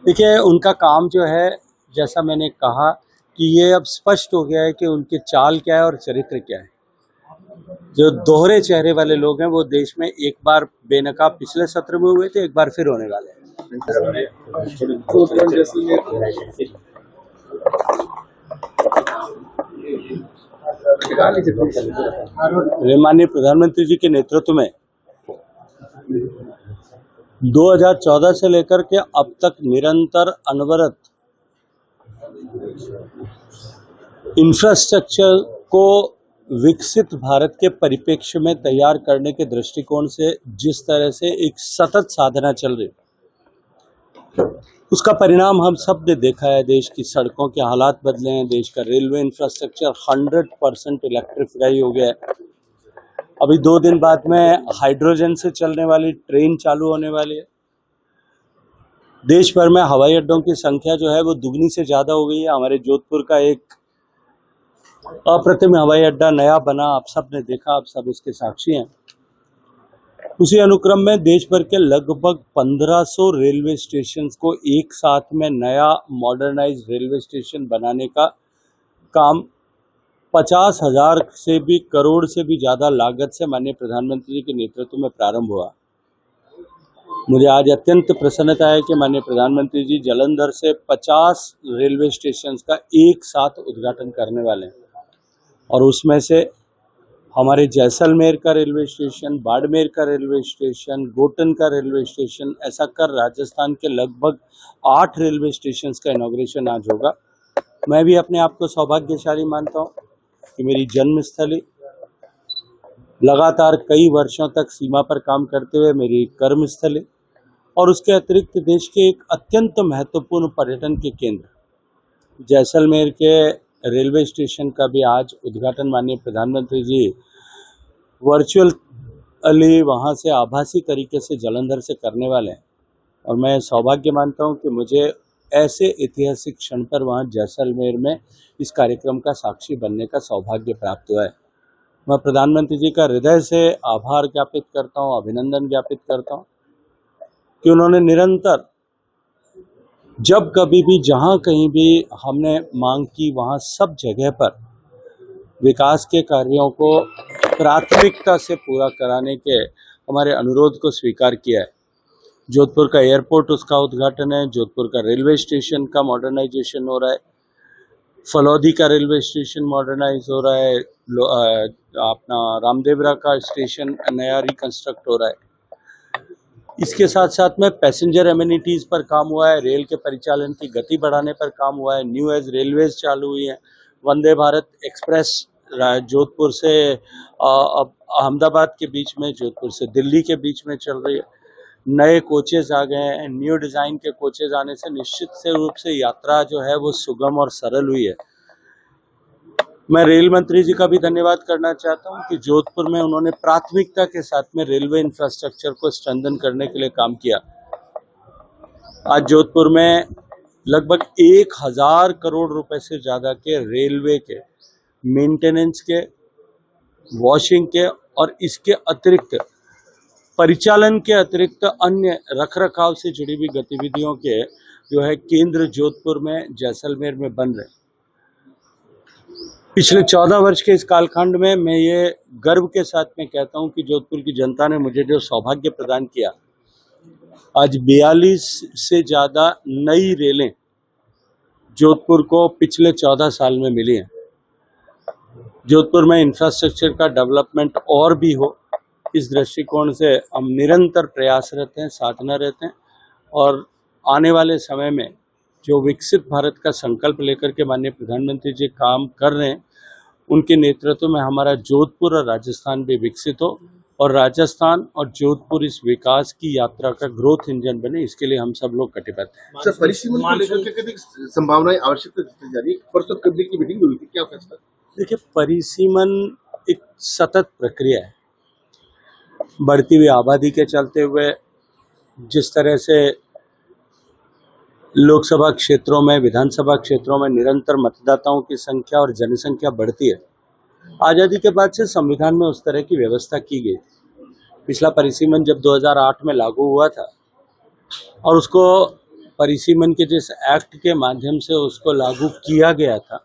देखिए, उनका काम जो है, जैसा मैंने कहा कि ये अब स्पष्ट हो गया है कि उनकी चाल क्या है और चरित्र क्या है। जो दोहरे चेहरे वाले लोग हैं वो देश में एक बार बेनकाब पिछले सत्र में हुए थे, एक बार फिर होने वाले हैं। माननीय प्रधानमंत्री जी के नेतृत्व में 2014 से लेकर के अब तक निरंतर अनवरत इंफ्रास्ट्रक्चर को विकसित भारत के परिप्रेक्ष्य में तैयार करने के दृष्टिकोण से जिस तरह से एक सतत साधना चल रही, उसका परिणाम हम सब ने देखा है। देश की सड़कों के हालात बदले हैं, देश का रेलवे इंफ्रास्ट्रक्चर 100% इलेक्ट्रिफाई हो गया है। अभी 2 दिन बाद में हाइड्रोजन से चलने वाली ट्रेन चालू होने वाली है। देश भर में हवाई अड्डों की संख्या जो है वो दुगनी से ज़्यादा हो गई है। हमारे जोधपुर का एक अप्रतिम हवाई अड्डा नया बना, आप सब ने देखा, आप सब उसके साक्षी हैं। उसी अनुक्रम में देश भर के लगभग 1500 रेलवे स्टेशन को एक साथ में नया मॉडर्नाइज रेलवे स्टेशन बनाने का काम 50,000 से भी करोड़ से भी ज़्यादा लागत से माननीय प्रधानमंत्री जी के नेतृत्व में प्रारंभ हुआ। मुझे आज अत्यंत प्रसन्नता है कि माननीय प्रधानमंत्री जी जालंधर से 50 रेलवे स्टेशन का एक साथ उद्घाटन करने वाले हैं और उसमें से हमारे जैसलमेर का रेलवे स्टेशन, बाड़मेर का रेलवे स्टेशन, गोटन का रेलवे स्टेशन, ऐसा कर राजस्थान के लगभग 8 रेलवे स्टेशन का इनॉग्रेशन आज होगा। मैं भी अपने आप को सौभाग्यशाली मानता हूँ कि मेरी जन्मस्थली लगातार कई वर्षों तक सीमा पर काम करते हुए मेरी कर्मस्थली और उसके अतिरिक्त देश के एक अत्यंत महत्वपूर्ण पर्यटन के केंद्र जैसलमेर के रेलवे स्टेशन का भी आज उद्घाटन माननीय प्रधानमंत्री जी वर्चुअली वहाँ से आभासी तरीके से जालंधर से करने वाले हैं और मैं सौभाग्य मानता हूँ कि मुझे ऐसे ऐतिहासिक क्षण पर वहाँ जैसलमेर में इस कार्यक्रम का साक्षी बनने का सौभाग्य प्राप्त हुआ है। मैं प्रधानमंत्री जी का हृदय से आभार ज्ञापित करता हूँ, अभिनंदन ज्ञापित करता हूँ कि उन्होंने निरंतर जब कभी भी जहाँ कहीं भी हमने मांग की वहाँ सब जगह पर विकास के कार्यों को प्राथमिकता से पूरा कराने के हमारे अनुरोध को स्वीकार किया है। जोधपुर का एयरपोर्ट उसका उद्घाटन है, जोधपुर का रेलवे स्टेशन का मॉडर्नाइजेशन हो रहा है, फलौदी का रेलवे स्टेशन मॉडर्नाइज हो रहा है, अपना रामदेवरा का स्टेशन नया रिकंस्ट्रक्ट हो रहा है। इसके साथ साथ में पैसेंजर एमिनिटीज़ पर काम हुआ है, रेल के परिचालन की गति बढ़ाने पर काम हुआ है, न्यू एज रेलवेज चालू हुई हैं, वंदे भारत एक्सप्रेस जोधपुर से अब अहमदाबाद के बीच में, जोधपुर से दिल्ली के बीच में चल रही है, नए कोचेज़ आ गए हैं। न्यू डिज़ाइन के कोचेज़ आने से निश्चित से रूप से यात्रा जो है वो सुगम और सरल हुई है। मैं रेल मंत्री जी का भी धन्यवाद करना चाहता हूं कि जोधपुर में उन्होंने प्राथमिकता के साथ में रेलवे इंफ्रास्ट्रक्चर को स्ट्रेंथन करने के लिए काम किया। आज जोधपुर में लगभग 1000 करोड़ रुपए से ज़्यादा के रेलवे के मेंटेनेंस के, वॉशिंग के और इसके अतिरिक्त परिचालन के अतिरिक्त अन्य रखरखाव से जुड़ी हुई गतिविधियों के जो है केंद्र जोधपुर में, जैसलमेर में बन रहे। पिछले 14 वर्ष के इस कालखंड में मैं ये गर्व के साथ में कहता हूं कि जोधपुर की जनता ने मुझे जो सौभाग्य प्रदान किया, आज 42 से ज़्यादा नई रेलें जोधपुर को पिछले 14 साल में मिली हैं। जोधपुर में इंफ्रास्ट्रक्चर का डेवलपमेंट और भी हो, इस दृष्टिकोण से हम निरंतर प्रयासरत हैं, साधना रहते हैं और आने वाले समय में जो विकसित भारत का संकल्प लेकर के माननीय प्रधानमंत्री जी काम कर रहे हैं, उनके नेतृत्व में हमारा जोधपुर और राजस्थान भी विकसित हो और राजस्थान और जोधपुर इस विकास की यात्रा का ग्रोथ इंजन बने, इसके लिए हम सब लोग कटिबद्ध हैं। सर, परिसीमन संभावनाएं आवश्यकता जा रही है, परसों कब्जे की मीटिंग हुई थी, क्या फैसला? देखिए, परिसीमन एक सतत प्रक्रिया है। बढ़ती हुई आबादी के चलते हुए जिस तरह से लोकसभा क्षेत्रों में, विधानसभा क्षेत्रों में निरंतर मतदाताओं की संख्या और जनसंख्या बढ़ती है, आज़ादी के बाद से संविधान में उस तरह की व्यवस्था की गई। पिछला परिसीमन जब 2008 में लागू हुआ था और उसको परिसीमन के जिस एक्ट के माध्यम से उसको लागू किया गया था,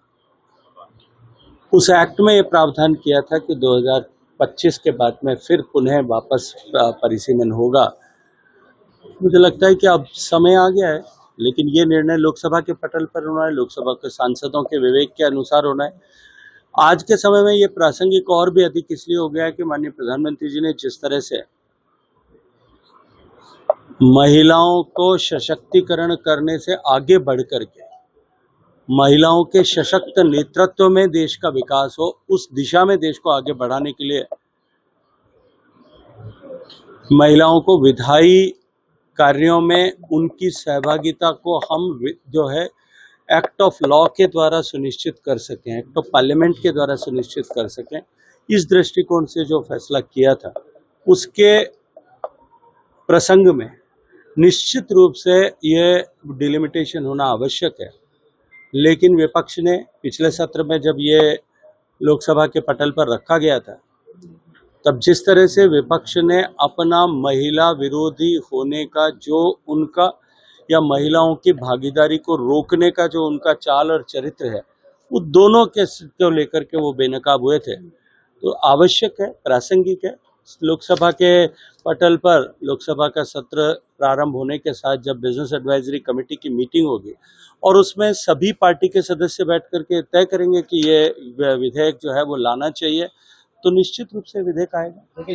उस एक्ट में ये प्रावधान किया था कि 2025 के बाद में फिर पुनः वापस परिसीमन होगा। मुझे लगता है कि अब समय आ गया है, लेकिन ये निर्णय लोकसभा के पटल पर होना है, लोकसभा के सांसदों के विवेक के अनुसार होना है। आज के समय में ये प्रासंगिक और भी अधिक इसलिए हो गया है कि माननीय प्रधानमंत्री जी ने जिस तरह से महिलाओं को सशक्तिकरण करने से आगे बढ़ करके महिलाओं के सशक्त नेतृत्व में देश का विकास हो, उस दिशा में देश को आगे बढ़ाने के लिए महिलाओं को विधायी कार्यों में उनकी सहभागिता को हम जो है एक्ट ऑफ लॉ के द्वारा सुनिश्चित कर सकें, एक्ट ऑफ पार्लियामेंट के द्वारा सुनिश्चित कर सकें, इस दृष्टिकोण से जो फैसला किया था उसके प्रसंग में निश्चित रूप से ये डिलिमिटेशन होना आवश्यक है। लेकिन विपक्ष ने पिछले सत्र में जब ये लोकसभा के पटल पर रखा गया था, तब जिस तरह से विपक्ष ने अपना महिला विरोधी होने का जो उनका या महिलाओं की भागीदारी को रोकने का जो उनका चाल और चरित्र है, वो दोनों के को लेकर के वो बेनकाब हुए थे। तो आवश्यक है, प्रासंगिक है। लोकसभा के पटल पर लोकसभा का सत्र प्रारंभ होने के साथ जब बिजनेस एडवाइजरी कमेटी की मीटिंग होगी और उसमें सभी पार्टी के सदस्य बैठ करके तय करेंगे कि ये विधेयक जो है वो लाना चाहिए, तो निश्चित रूप से विधेयक आएगा।